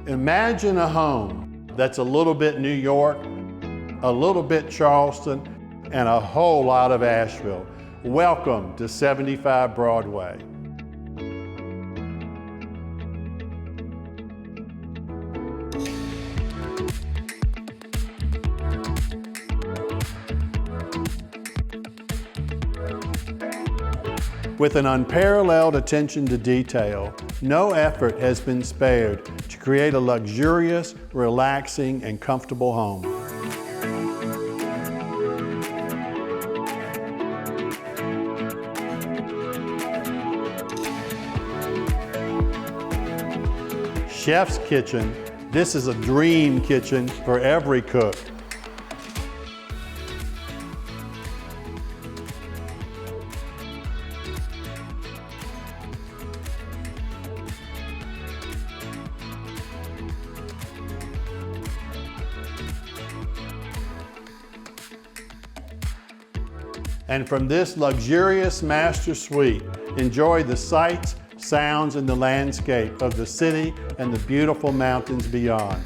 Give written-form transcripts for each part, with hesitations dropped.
Imagine a home that's a little bit New York, a little bit Charleston, and a whole lot of Asheville. Welcome to 75 Broadway. With an unparalleled attention to detail, no effort has been spared to create a luxurious, relaxing, and comfortable home. Chef's kitchen. This is a dream kitchen for every cook. And from this luxurious master suite, enjoy the sights, sounds, and the landscape of the city and the beautiful mountains beyond.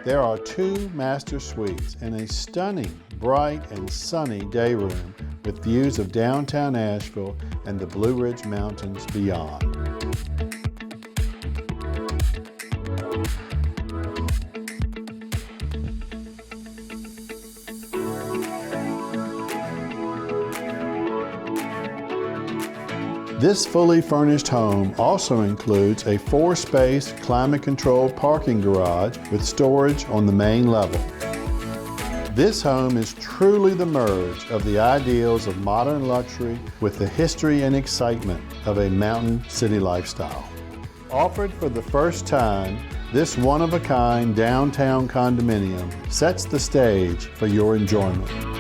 There are 2 master suites and a stunning, bright, and sunny day room with views of downtown Asheville and the Blue Ridge Mountains beyond. This fully furnished home also includes a 4-space, climate-controlled parking garage with storage on the main level. This home is truly the merge of the ideals of modern luxury with the history and excitement of a mountain city lifestyle. Offered for the first time, this one-of-a-kind downtown condominium sets the stage for your enjoyment.